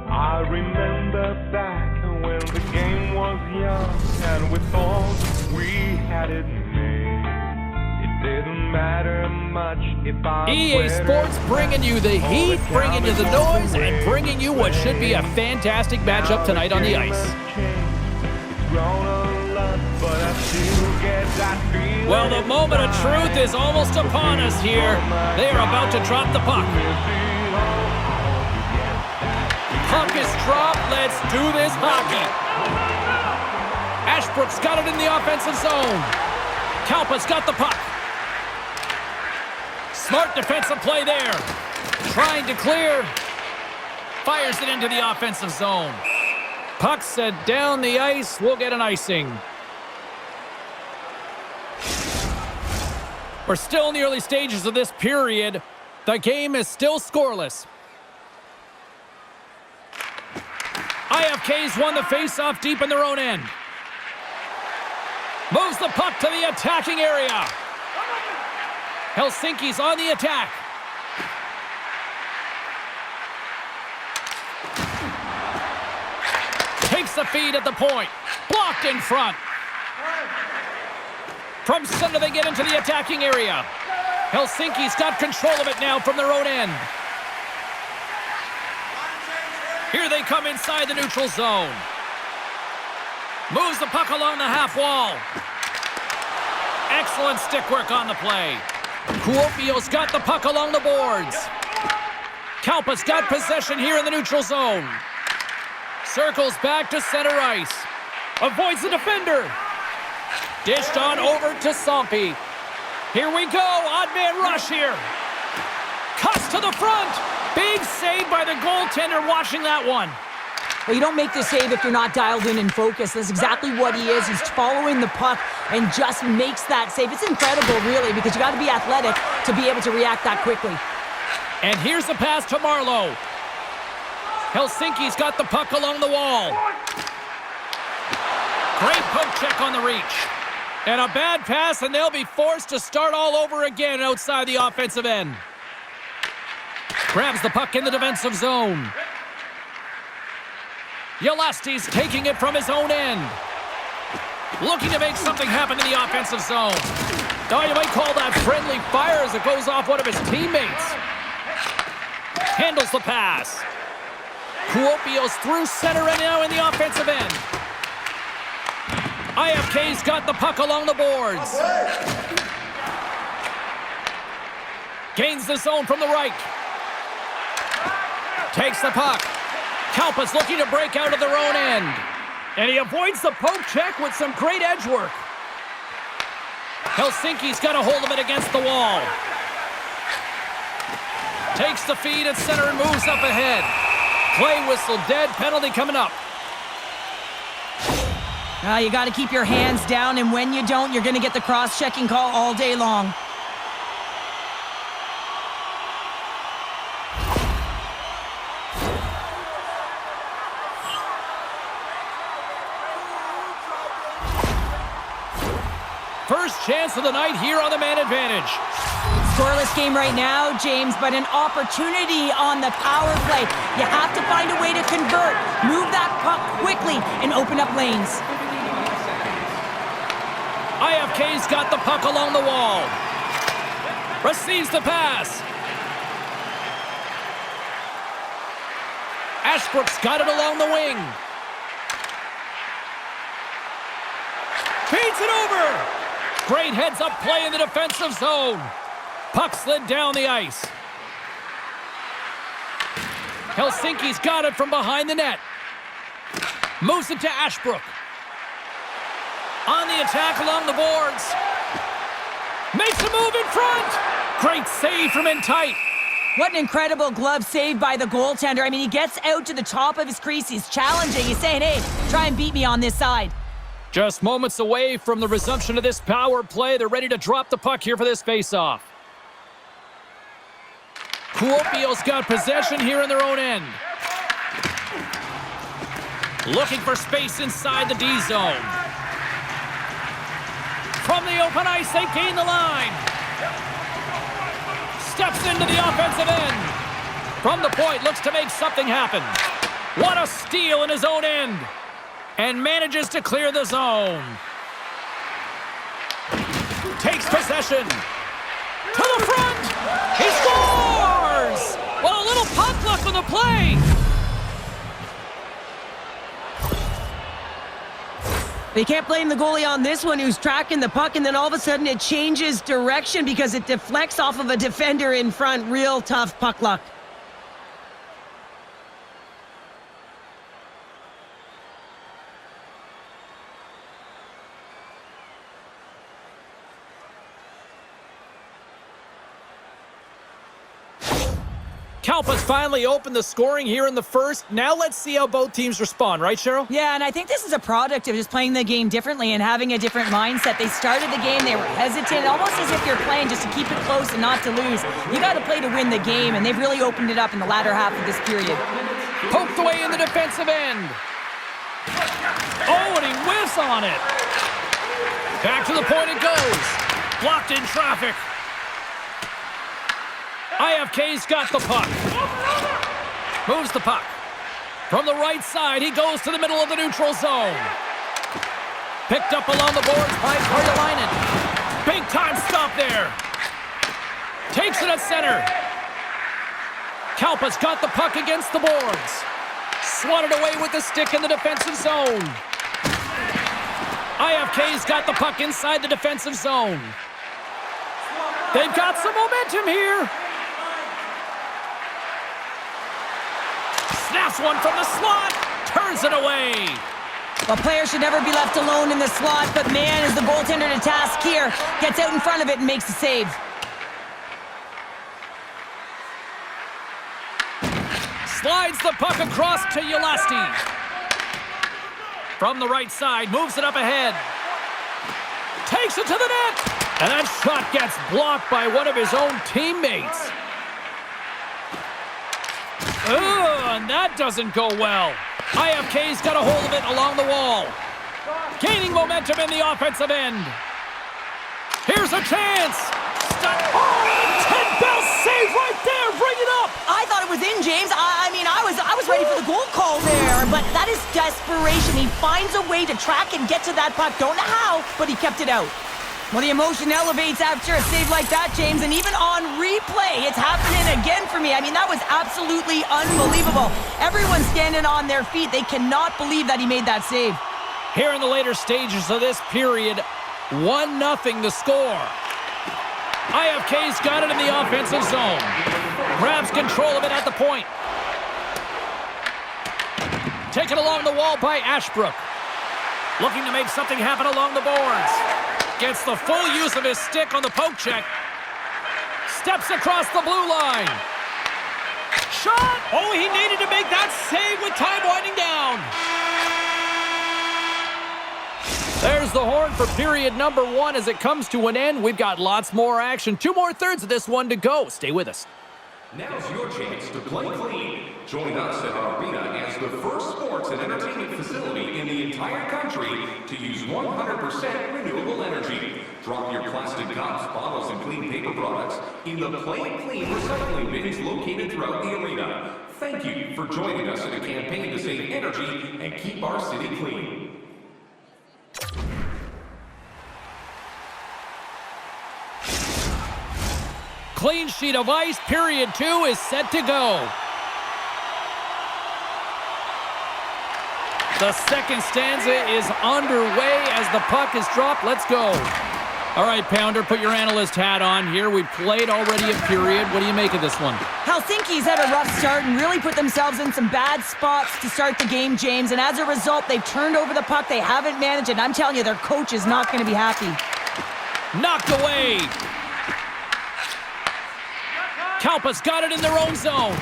I remember back when the game was young and we thought we had it made. It didn't matter much if I EA Sports bringing you the heat, bringing you the noise, and bringing you what should be a fantastic matchup tonight on the ice. Well, the moment of truth is almost upon us here. They are about to drop the puck. Puck is dropped. Let's do this hockey. Ashbrook's got it in the offensive zone. Kalpa's got the puck. Smart defensive play there. Trying to clear. Fires it into the offensive zone. Puck set down the ice. We'll get an icing. We're still in the early stages of this period. The game is still scoreless. IFK's won the faceoff deep in their own end. Moves the puck to the attacking area. Helsinki's on the attack. Takes the feed at the point. Blocked in front. From center, they get into the attacking area. Helsinki's got control of it now from their own end. Here they come inside the neutral zone. Moves the puck along the half wall. Excellent stick work on the play. Kuopio's got the puck along the boards. Kalpa's got possession here in the neutral zone. Circles back to center ice. Avoids the defender. Dished on over to Sompi. Here we go. Odd man rush here. Cuts to the front. Big save by the goaltender watching that one. Well, you don't make the save if you're not dialed in and focused. That's exactly what he is. He's following the puck and just makes that save. It's incredible, really, because you got to be athletic to be able to react that quickly. And here's the pass to Marlowe. Helsinki's got the puck along the wall. Great poke check on the reach. And a bad pass, and they'll be forced to start all over again outside the offensive end. Grabs the puck in the defensive zone. Yelasti's taking it from his own end. Looking to make something happen in the offensive zone. Oh, you might call that friendly fire as it goes off one of his teammates. Handles the pass. Kuopio's through center and now in the offensive end. IFK's got the puck along the boards. Gains the zone from the right. Takes the puck. Kalpa's looking to break out of their own end. And he avoids the poke check with some great edge work. Helsinki's got a hold of it against the wall. Takes the feed at center and moves up ahead. Play whistle dead, penalty coming up. You got to keep your hands down, and when you don't, you're going to get the cross-checking call all day long. First chance of the night here on the man advantage. Scoreless game right now, James, but an opportunity on the power play. You have to find a way to convert, move that puck quickly, and open up lanes. IFK's got the puck along the wall. Receives the pass. Ashbrook's got it along the wing. Feeds it over. Great heads-up play in the defensive zone. Puck slid down the ice. Helsinki's got it from behind the net. Moves it to Ashbrook. On the attack along the boards. Makes a move in front. Great save from in tight. What an incredible glove save by the goaltender. I mean, he gets out to the top of his crease. He's challenging. He's saying, hey, try and beat me on this side. Just moments away from the resumption of this power play. They're ready to drop the puck here for this faceoff. Kuopio's got possession here in their own end. Looking for space inside the D zone. From the open ice, they gain the line. steps into the offensive end. From the point, looks to make something happen. What a steal in his own end. And manages to clear the zone. Takes possession. To the front. He scores! Well, a little puck luck on the play. They can't blame the goalie on this one, who's tracking the puck, and then all of a sudden it changes direction because it deflects off of a defender in front. Real tough puck luck. Kalpa's finally opened the scoring here in the first. Now let's see how both teams respond, right, Cheryl? Yeah, and I think this is a product of just playing the game differently and having a different mindset. They started the game, they were hesitant, almost as if you're playing just to keep it close and not to lose. You got to play to win the game, and they've really opened it up in the latter half of this period. Poked away in the defensive end. Oh, and he whiffs on it. Back to the point it goes. Blocked in traffic. HIFK's got the puck. Moves the puck. From the right side, he goes to the middle of the neutral zone. Picked up along the boards by Karjalainen. Big time stop there. Takes it at center. Kalpa's got the puck against the boards. Swatted away with the stick in the defensive zone. HIFK's got the puck inside the defensive zone. They've got some momentum here. Snaps one from the slot, turns it away. Well, players should never be left alone in the slot, but man, is the goaltender to task here. Gets out in front of it and makes the save. Slides the puck across to Ulasti. From the right side, moves it up ahead. Takes it to the net. And that shot gets blocked by one of his own teammates. And that doesn't go well. HIFK's got a hold of it along the wall. Gaining momentum in the offensive end. Here's a chance. Oh, 10-bell save right there. Bring it up. I thought it was in, James. I mean, I was ready for the goal call there, but that is desperation. He finds a way to track and get to that puck. Don't know how, but he kept it out. Well, the emotion elevates after a save like that, James, and even on replay, it's happening again for me. I mean, that was absolutely unbelievable. Everyone's standing on their feet. They cannot believe that he made that save. Here in the later stages of this period, 1-0 to score. HIFK's got it in the offensive zone. Grabs control of it at the point. Taken along the wall by Ashbrook. Looking to make something happen along the boards. Gets the full use of his stick on the poke check. Steps across the blue line. Shot! Oh, he needed to make that save with time winding down. There's the horn for period number 1 as it comes to an end. We've got lots more action. 2 more thirds of this one to go. Stay with us. Now's your chance to play clean. Join us at our arena as the first sports and entertainment facility in the entire country to use 100% renewable energy. Drop your plastic cups, bottles, and clean paper products in the Play Clean recycling bins located throughout the arena. Thank you for joining us in a campaign to save energy and keep our city clean. Clean sheet of ice, period 2 is set to go. The second stanza is underway as the puck is dropped. Let's go. All right, Pounder, put your analyst hat on here. We played already a period. What do you make of this one? Helsinki's had a rough start and really put themselves in some bad spots to start the game, James. And as a result, they've turned over the puck. They haven't managed it. And I'm telling you, their coach is not going to be happy. Knocked away. Kalpa's got it in their own zone.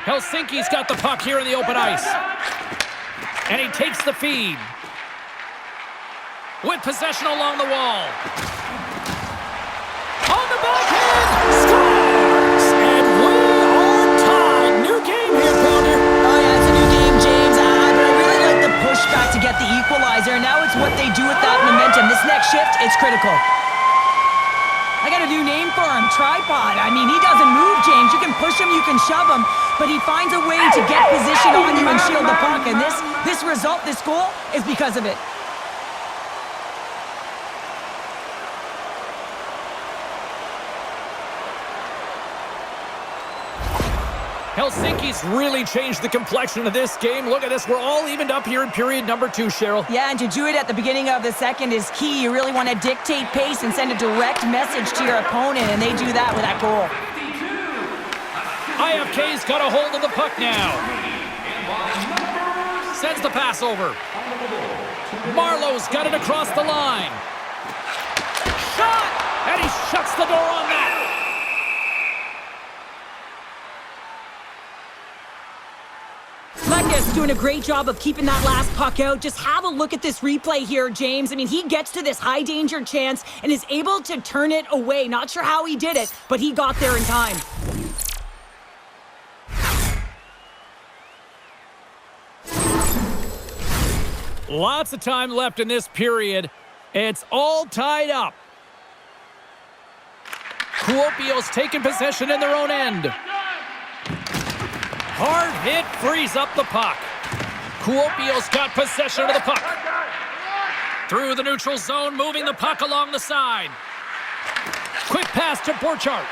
Helsinki's got the puck here in the open ice. And he takes the feed. With possession along the wall. On the backhand! Scores! And we are tied. New game here, Pounder. Oh, yeah, it's a new game, James. But I really like the pushback to get the equalizer. And now it's what they do with that momentum. This next shift, it's critical. I got a new name for him, tripod. I mean, he doesn't move, James. You can push him, you can shove him, but he finds a way to get position on you and shield the puck. And this result, this goal, is because of it. Helsinki's really changed the complexion of this game. Look at this. We're all evened up here in period number 2, Cheryl. Yeah, and to do it at the beginning of the second is key. You really want to dictate pace and send a direct message to your opponent, and they do that with that goal. IFK's got a hold of the puck now. Sends the pass over. Marlowe's got it across the line. Shot! And he shuts the door on that. Liiga's doing a great job of keeping that last puck out. Just have a look at this replay here, James. I mean, he gets to this high-danger chance and is able to turn it away. Not sure how he did it, but he got there in time. Lots of time left in this period. It's all tied up. Kuopio's taking possession in their own end. Hard hit frees up the puck. Kuopio's got possession of the puck. Through the neutral zone, moving the puck along the side. Quick pass to Borchardt.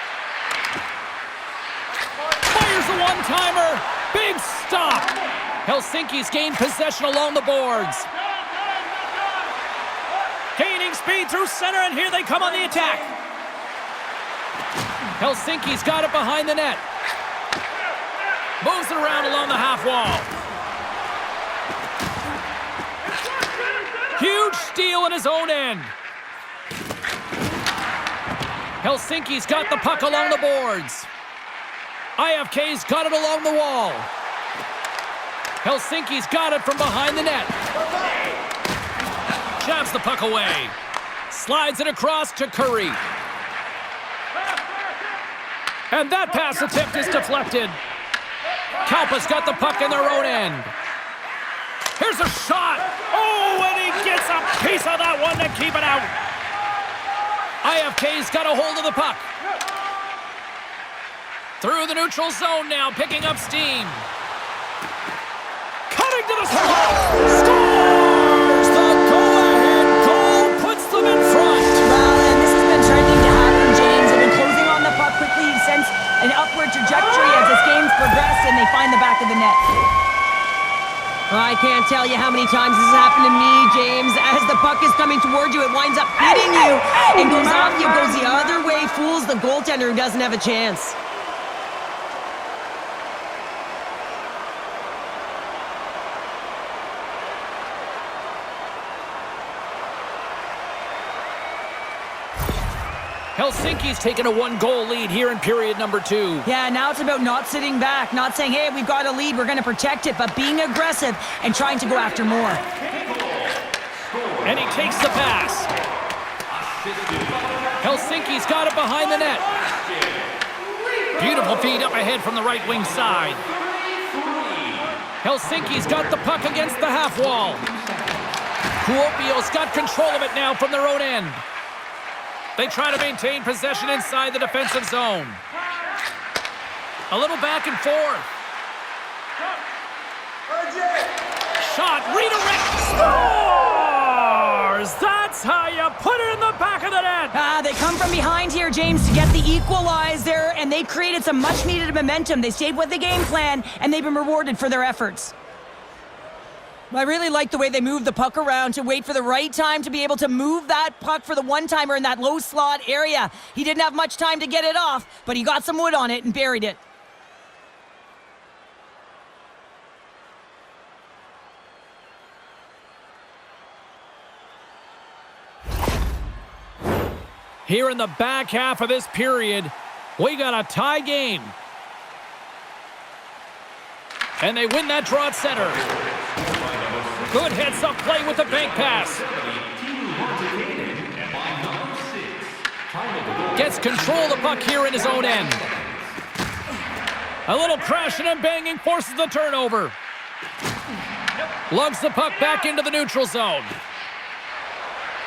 Fires a one-timer. Big stop. Helsinki's gained possession along the boards. Gaining speed through center, and here they come on the attack. Helsinki's got it behind the net. Moves it around along the half wall. Huge steal in his own end. Helsinki's got the puck along the boards. IFK's got it along the wall. Helsinki's got it from behind the net. Jabs the puck away. Slides it across to Curry. And that pass attempt is deflected. Kalpa's got the puck in their own end. Here's a shot. Oh, and he gets a piece of that one to keep it out. IFK's got a hold of the puck. Through the neutral zone now, picking up steam. Cutting to the slot. Scores! The go-ahead goal puts them in front. Well, and this has been trending to happen, James. They've been closing on the puck quickly since an upward trajectory as this game's progressed, and they find the back of the net. I can't tell you how many times this has happened to me, James. As the puck is coming toward you, it winds up hitting you. It goes off you, goes the other way, fools the goaltender who doesn't have a chance. Helsinki's taken a 1-goal lead here in period number 2. Yeah, now it's about not sitting back, not saying, hey, we've got a lead, we're going to protect it, but being aggressive and trying to go after more. And he takes the pass. Helsinki's got it behind the net. Beautiful feed up ahead from the right wing side. Helsinki's got the puck against the half wall. Kuopio's got control of it now from their own end. They try to maintain possession inside the defensive zone. A little back and forth. Shot, redirect, scores! That's how you put it in the back of the net. They come from behind here, James, to get the equalizer, and they created some much-needed momentum. They stayed with the game plan, and they've been rewarded for their efforts. I really like the way they move the puck around to wait for the right time to be able to move that puck for the one-timer in that low slot area. He didn't have much time to get it off, but he got some wood on it and buried it. Here in the back half of this period, we got a tie game. And they win that draw at center. Good heads-up play with the bank pass. Gets control of the puck here in his own end. A little crashing and banging forces the turnover. Lugs the puck back into the neutral zone.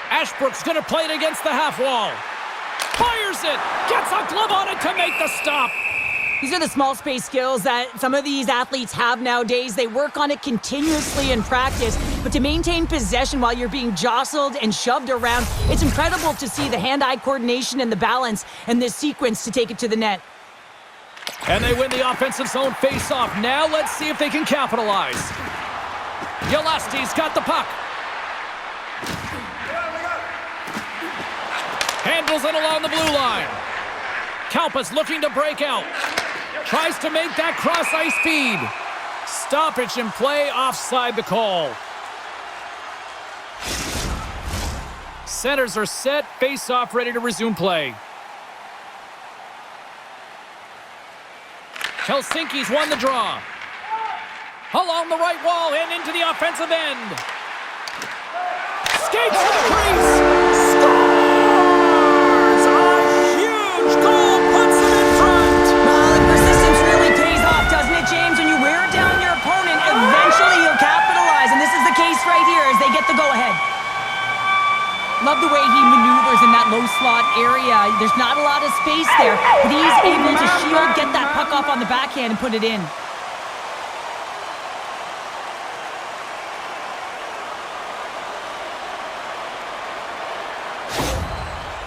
Ashbrook's going to play it against the half wall. Fires Fires it! Gets a glove on it to make the stop! These are the small space skills that some of these athletes have nowadays. They work on it continuously in practice, but to maintain possession while you're being jostled and shoved around, it's incredible to see the hand-eye coordination and the balance and this sequence to take it to the net. And they win the offensive zone face-off. Now let's see if they can capitalize. Yelasti's got the puck. Handles it along the blue line. Kalpa's looking to break out. Tries to make that cross-ice feed. Stoppage in play, offside the call. Centers are set, face-off ready to resume play. Helsinki's won the draw. Along the right wall and into the offensive end. Skates to the crease. Scores! A huge goal puts them in front. Well, the persistence really pays off, doesn't it, James? When you wear down your opponent, eventually you'll capitalize. And this is the case right here as they get the go-ahead. Love the way he maneuvers in that low slot area. There's not a lot of space there, but he's able to shield, get that puck off on the backhand and put it in.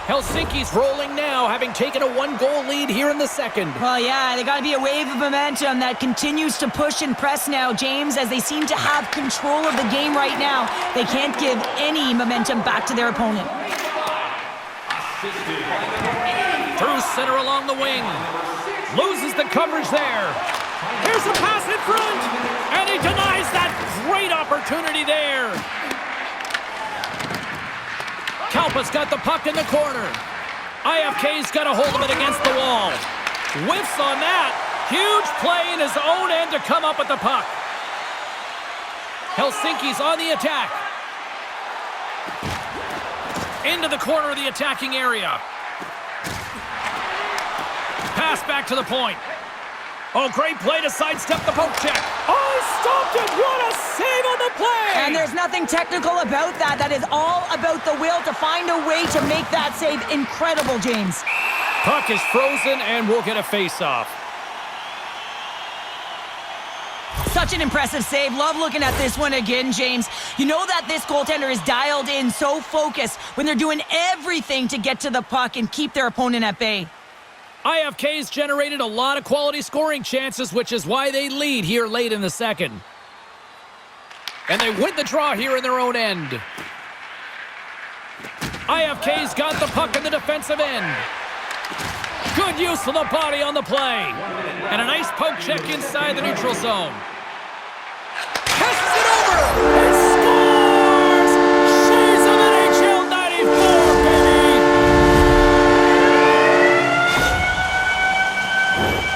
Helsinki's rolling now, having taken a one-goal lead here in the second. Well, yeah, they got to be a wave of momentum that continues to push and press now, James, as they seem to have control of the game right now. They can't give any momentum back to their opponent. Through center along the wing. Loses the coverage there. Here's a pass in front, and he denies that great opportunity there. Kalpa's got the puck in the corner. IFK's got a hold of it against the wall. Whiffs on that. Huge play in his own end to come up with the puck. Helsinki's on the attack. Into the corner of the attacking area. Pass back to the point. Oh, great play to sidestep the poke check. Oh, stopped it! What a save on the play! And there's nothing technical about that. That is all about the will to find a way to make that save. Incredible, James. Puck is frozen, and we'll get a face-off. Such an impressive save. Love looking at this one again, James. You know that this goaltender is dialed in, so focused when they're doing everything to get to the puck and keep their opponent at bay. IFK's generated a lot of quality scoring chances, which is why they lead here late in the second. And they win the draw here in their own end. IFK's got the puck in the defensive end. Good use of the body on the play. And a nice poke check inside the neutral zone. Passes it over! And scores! Shades of NHL 94, baby!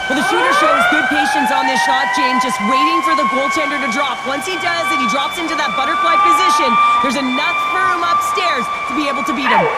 Well, the shooter shows good patience on this shot, James, just waiting for the goaltender to drop. Once he does and he drops into that butterfly position, there's enough room upstairs to be able to beat him.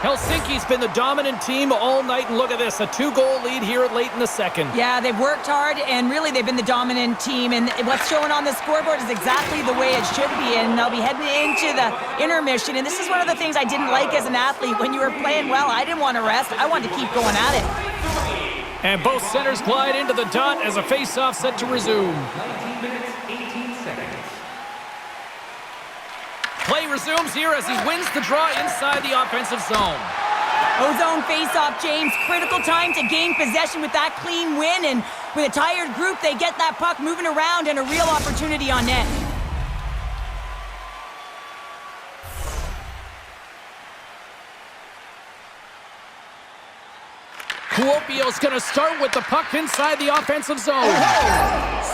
Helsinki's been the dominant team all night, and look at this, a 2-goal lead here late in the second. Yeah, they've worked hard, and really they've been the dominant team, and what's showing on the scoreboard is exactly the way it should be, and they'll be heading into the intermission, and this is one of the things I didn't like as an athlete. When you were playing well, I didn't want to rest. I wanted to keep going at it. And both centers glide into the dot as a face-off set to resume. 19 minutes, 18 seconds. Play resumes here as he wins the draw inside the offensive zone. O-zone face-off, James. Critical time to gain possession with that clean win, and with a tired group, they get that puck moving around and a real opportunity on net. Kuopio's going to start with the puck inside the offensive zone.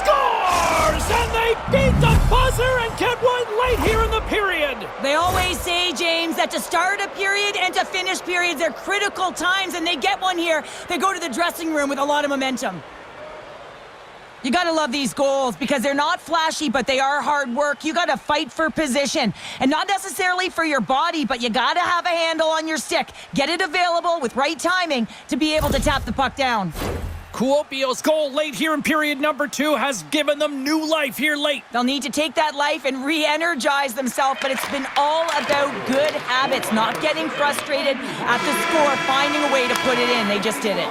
Scores! And they beat the buzzer and get one late here in the period. They always say, James, that to start a period and to finish periods are critical times, and they get one here. They go to the dressing room with a lot of momentum. You gotta love these goals because they're not flashy, but they are hard work. You gotta fight for position, and not necessarily for your body, but you gotta have a handle on your stick. Get it available with right timing to be able to tap the puck down. Kuopio's goal late here in period number 2 has given them new life here late. They'll need to take that life and re-energize themselves, but it's been all about good habits, not getting frustrated at the score, finding a way to put it in. They just did it.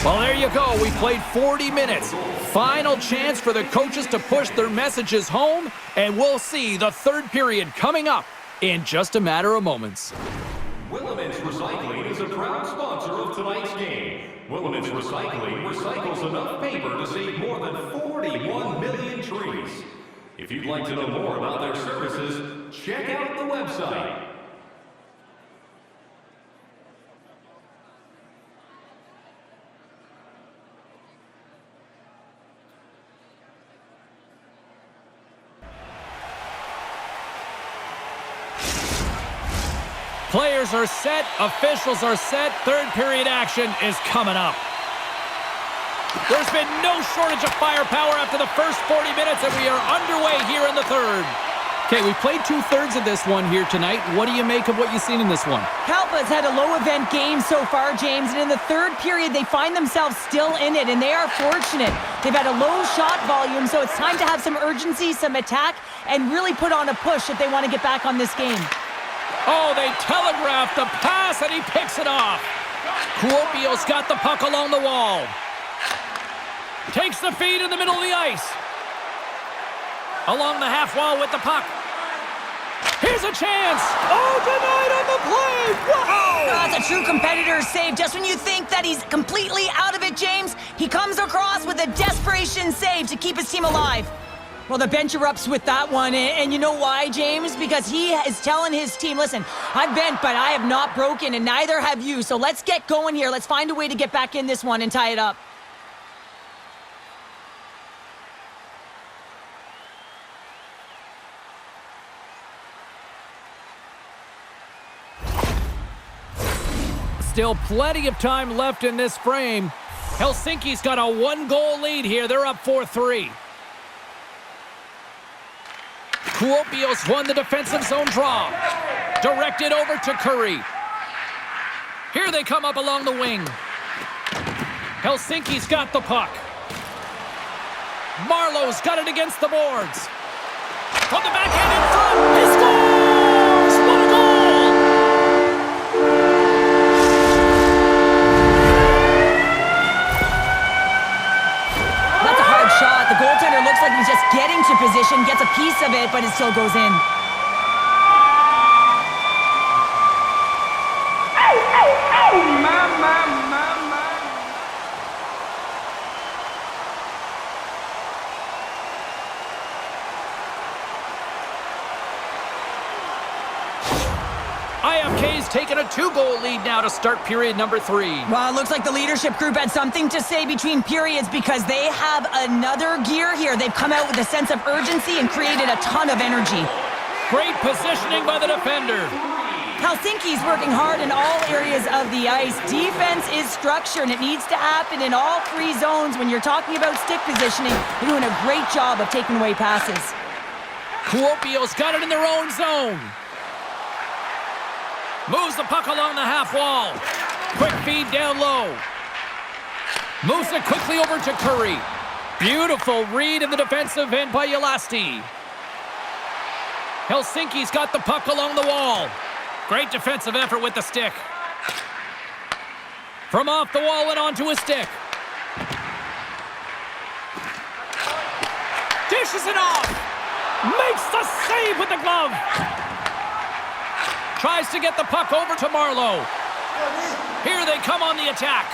Well, there you go. We played 40 minutes. Final chance for the coaches to push their messages home, and we'll see the third period coming up in just a matter of moments. Willemins Recycling is a proud sponsor of tonight's game. Willemins Recycling recycles enough paper to save more than 41 million trees. If you'd like to know more about their services, check out the website. Players are set, officials are set, third period action is coming up. There's been no shortage of firepower after the first 40 minutes, and we are underway here in the third. Okay, we played 2/3 of this one here tonight. What do you make of what you've seen in this one? Kalpa's had a low-event game so far, James, and in the third period, they find themselves still in it, and they are fortunate. They've had a low shot volume, so it's time to have some urgency, some attack, and really put on a push if they want to get back on this game. Oh, they telegraphed the pass, and he picks it off. Kuopio's got the puck along the wall. Takes the feed in the middle of the ice. Along the half wall with the puck. Here's a chance. Oh, denied on the play. Wow! That's a true competitor's save. Just when you think that he's completely out of it, James, he comes across with a desperation save to keep his team alive. Well, the bench erupts with that one, and you know why, James? Because he is telling his team, listen, I've bent, but I have not broken, and neither have you. So let's get going here. Let's find a way to get back in this one and tie it up. Still plenty of time left in this frame. Helsinki's got a 1-goal lead here. They're up 4-3. Kuopio's won the defensive zone draw. Directed over to Curry. Here they come up along the wing. Helsinki's got the puck. Marlowe's got it against the boards. From the backhand in front. He scores! What a goal! That's a hard shot. The goaltender looks like he's just getting to position, gets a piece of it, but it still goes in. IFK's taken a 2-goal lead now to start period number 3. Well, it looks like the leadership group had something to say between periods because they have another gear here. They've come out with a sense of urgency and created a ton of energy. Great positioning by the defender. Helsinki's working hard in all areas of the ice. Defense is structure, and it needs to happen in all 3 zones. When you're talking about stick positioning, they're doing a great job of taking away passes. Kuopio's got it in their own zone. Moves the puck along the half wall. Quick feed down low. Moves it quickly over to Curry. Beautiful read in the defensive end by Yelasti. Helsinki's got the puck along the wall. Great defensive effort with the stick. From off the wall and onto his stick. Dishes it off. Makes the save with the glove. Tries to get the puck over to Marlowe. Here they come on the attack.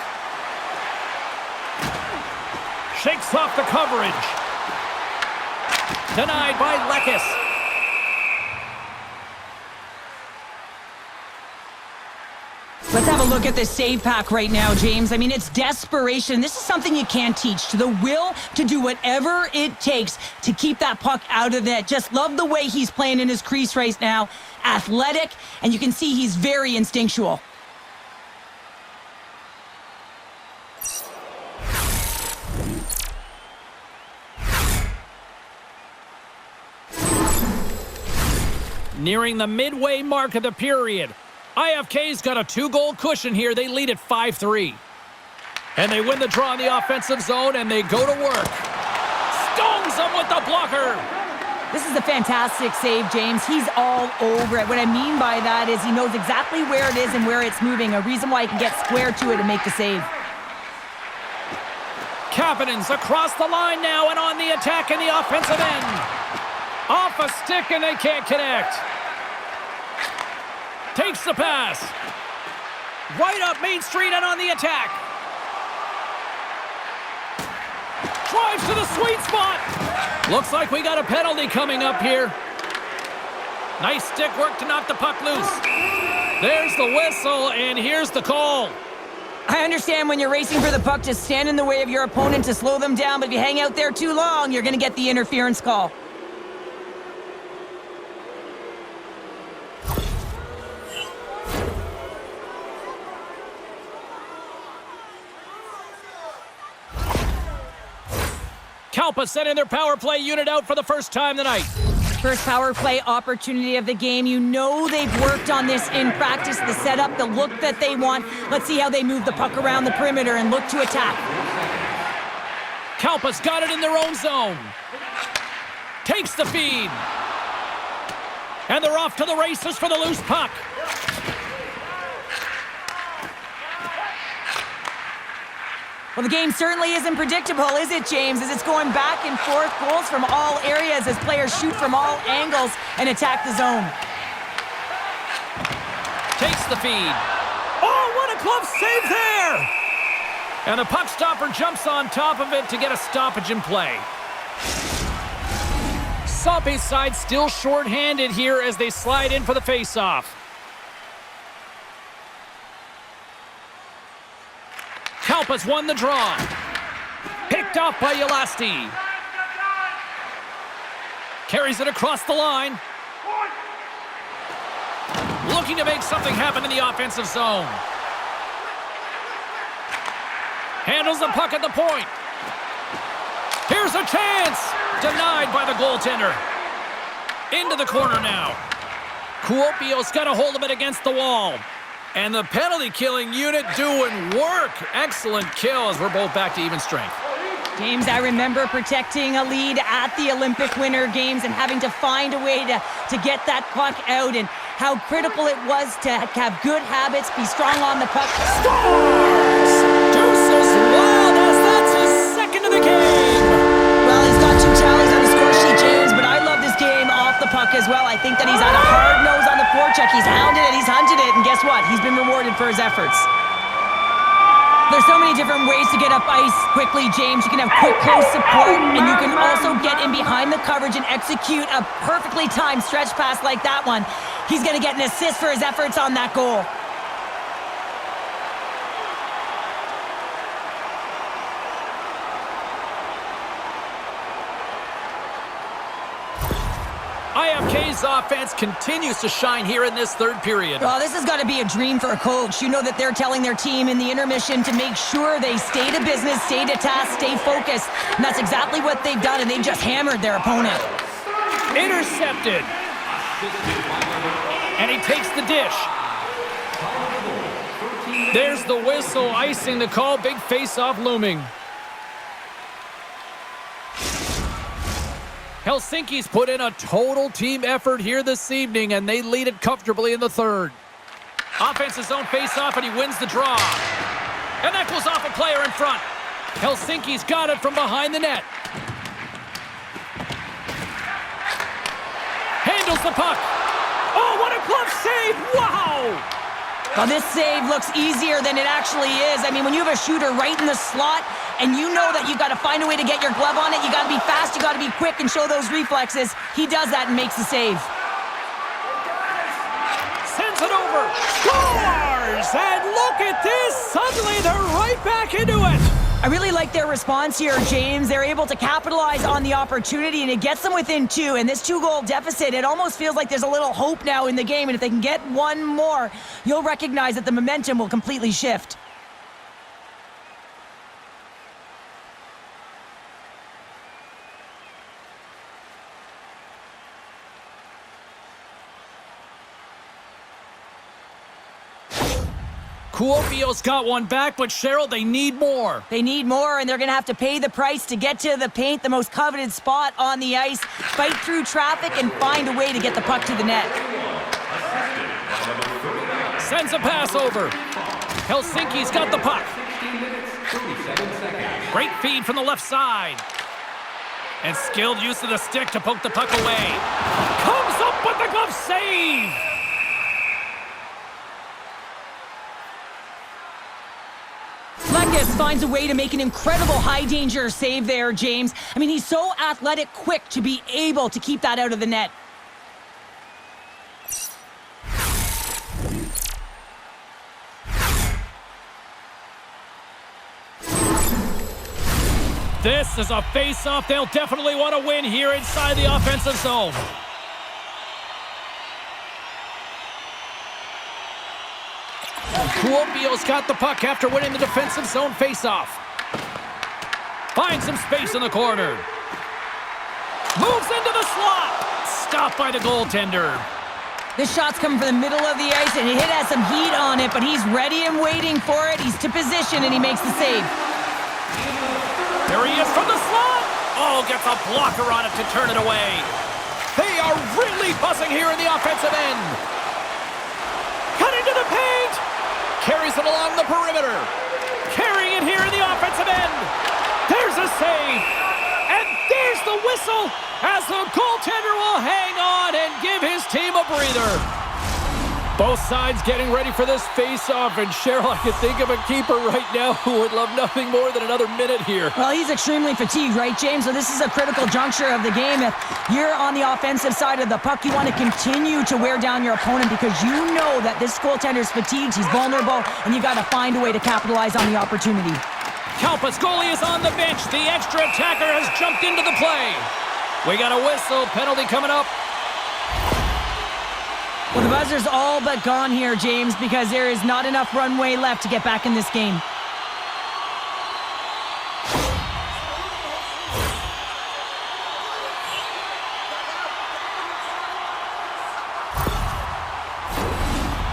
Shakes off the coverage. Denied by Lekis. Let's have a look at this save pack right now, James. I mean, it's desperation. This is something you can't teach. The will to do whatever it takes to keep that puck out of net. Just love the way he's playing in his crease right now. Athletic, and you can see he's very instinctual. Nearing the midway mark of the period. IFK's got a 2-goal cushion here. They lead at 5-3. And they win the draw in the offensive zone, and they go to work. Stones him with the blocker. This is a fantastic save, James. He's all over it. What I mean by that is he knows exactly where it is and where it's moving, a reason why he can get square to it and make the save. Kapanen's across the line now and on the attack in the offensive end. Off a stick, and they can't connect. Takes the pass. Right up Main Street and on the attack. Drives to the sweet spot. Looks like we got a penalty coming up here. Nice stick work to knock the puck loose. There's the whistle, and here's the call. I understand when you're racing for the puck to stand in the way of your opponent to slow them down, but if you hang out there too long, you're going to get the interference call. Kalpa sending their power play unit out for the first time tonight. First power play opportunity of the game. You know they've worked on this in practice, the setup, the look that they want. Let's see how they move the puck around the perimeter and look to attack. Kalpa's got it in their own zone. Takes the feed. And they're off to the races for the loose puck. Well, the game certainly isn't predictable, is it, James? As it's going back and forth, goals from all areas as players shoot from all angles and attack the zone. Takes the feed. Oh, what a glove save there! And the puck stopper jumps on top of it to get a stoppage in play. Soppy's side still short-handed here as they slide in for the face-off. Kalpa's won the draw. Picked off by Ulasti. Carries it across the line. Looking to make something happen in the offensive zone. Handles the puck at the point. Here's a chance. Denied by the goaltender. Into the corner now. Kuopio's got a hold of it against the wall. And the penalty-killing unit doing work. Excellent kill as we're both back to even strength. James, I remember protecting a lead at the Olympic Winter Games and having to find a way to get that puck out and how critical it was to have good habits, be strong on the puck. Scores! Deuces Wild as that's his second of the game. Well, he's got 2 tallies on the score sheet, James, but I love this game off the puck as well. I think that he's had a hard nose on the forecheck. He's hounded it, he's hunted it, and guess what? He's been rewarded for his efforts. There's so many different ways to get up ice quickly, James. You can have quick, close support, and you can also get in behind the coverage and execute a perfectly timed stretch pass like that one. He's going to get an assist for his efforts on that goal. IFK's offense continues to shine here in this third period. Well, this has got to be a dream for a coach. You know that they're telling their team in the intermission to make sure they stay to business, stay to task, stay focused. And that's exactly what they've done, and they've just hammered their opponent. Intercepted. And he takes the dish. There's the whistle, icing the call. Big face-off looming. Helsinki's put in a total team effort here this evening, and they lead it comfortably in the third. Offensive zone face-off, and he wins the draw. And that goes off a player in front. Helsinki's got it from behind the net. Handles the puck. Oh, what a glove save! Wow! Well, this save looks easier than it actually is. I mean, when you have a shooter right in the slot, and you know that you've got to find a way to get your glove on it, you got to be fast, you got to be quick and show those reflexes. He does that and makes the save. Sends it over. Scores! And look at this. Suddenly they're right back into it. I really like their response here, James. They're able to capitalize on the opportunity, and it gets them within 2. And this 2-goal deficit, it almost feels like there's a little hope now in the game. And if they can get one more, you'll recognize that the momentum will completely shift. Kuopio's got one back, but Cheryl, they need more. They need more, and they're going to have to pay the price to get to the paint, the most coveted spot on the ice, fight through traffic, and find a way to get the puck to the net. Sends a pass over. Helsinki's got the puck. Great feed from the left side. And skilled use of the stick to poke the puck away. Comes up with the glove save! Liiga finds a way to make an incredible high-danger save there, James. I mean, he's so athletic, quick to be able to keep that out of the net. This is a face-off they'll definitely want to win here inside the offensive zone. Kuopio's got the puck after winning the defensive zone face-off. Finds some space in the corner. Moves into the slot. Stopped by the goaltender. This shot's coming from the middle of the ice, and it has some heat on it, but he's ready and waiting for it. He's to position, and he makes the save. There he is from the slot. Oh, gets a blocker on it to turn it away. They are really buzzing here in the offensive end. Cut into the paint. Carries it along the perimeter. Carrying it here in the offensive end. There's a save. And there's the whistle as the goaltender will hang on and give his team a breather. Both sides getting ready for this face-off, and Cheryl, I can think of a keeper right now who would love nothing more than another minute here. Well, he's extremely fatigued, right, James? So this is a critical juncture of the game. If you're on the offensive side of the puck, you want to continue to wear down your opponent because you know that this goaltender's fatigued, he's vulnerable, and you got to find a way to capitalize on the opportunity. Kalpa's goalie is on the bench. The extra attacker has jumped into the play. We got a whistle. Penalty coming up. Well, the buzzer's all but gone here, James, because there is not enough runway left to get back in this game.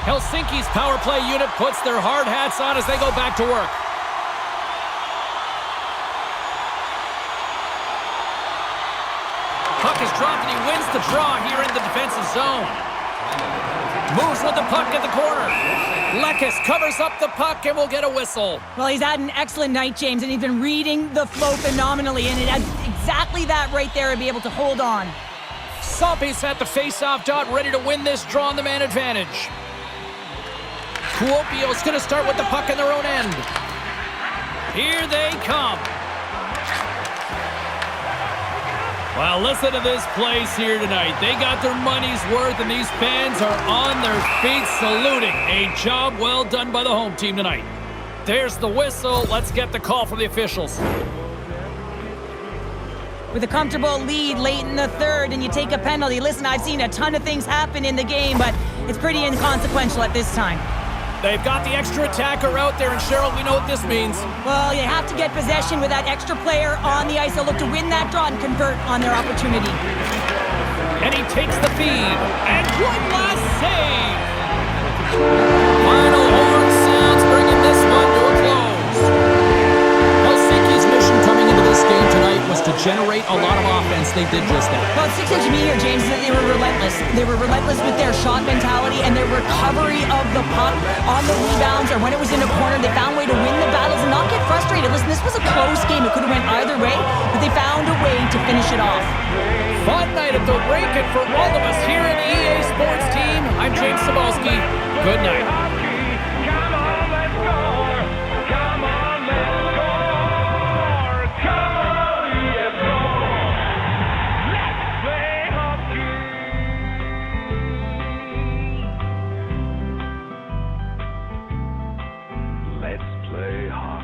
Helsinki's power play unit puts their hard hats on as they go back to work. Puck is dropped and he wins the draw here in the defensive zone. Moves with the puck in the corner. Lekis covers up the puck and will get a whistle. Well, he's had an excellent night, James, and he's been reading the flow phenomenally, and it has exactly that right there to be able to hold on. Soppy's at the face-off dot, ready to win this draw on the man advantage. Kuopio's going to start with the puck in their own end. Here they come. Well, listen to this place here tonight. They got their money's worth, and these fans are on their feet saluting. A job well done by the home team tonight. There's the whistle. Let's get the call from the officials. With a comfortable lead late in the third, and you take a penalty. Listen, I've seen a ton of things happen in the game, but it's pretty inconsequential at this time. They've got the extra attacker out there, and Cheryl, we know what this means. Well, you have to get possession with that extra player on the ice. They'll look to win that draw and convert on their opportunity. And he takes the feed. And one last save. Final horn sounds, bringing this one to a close. Helsinki's mission coming into this game tonight was to generate a lot of offense. They did just that. Well, it's 6 inch to me here, James, that they were relentless. They were relentless with their shot mentality and their recovery of the puck on the rebounds or when it was in a corner. They found a way to win the battles and not get frustrated. Listen, this was a close game. It could have went either way, but they found a way to finish it off. Fun night at the rink, and for all of us here in the EA Sports team, I'm James Cybulski. Good night. Come on, let's score! Come on, let's score! Come on, let's score! Let's play hockey! Let's play hockey.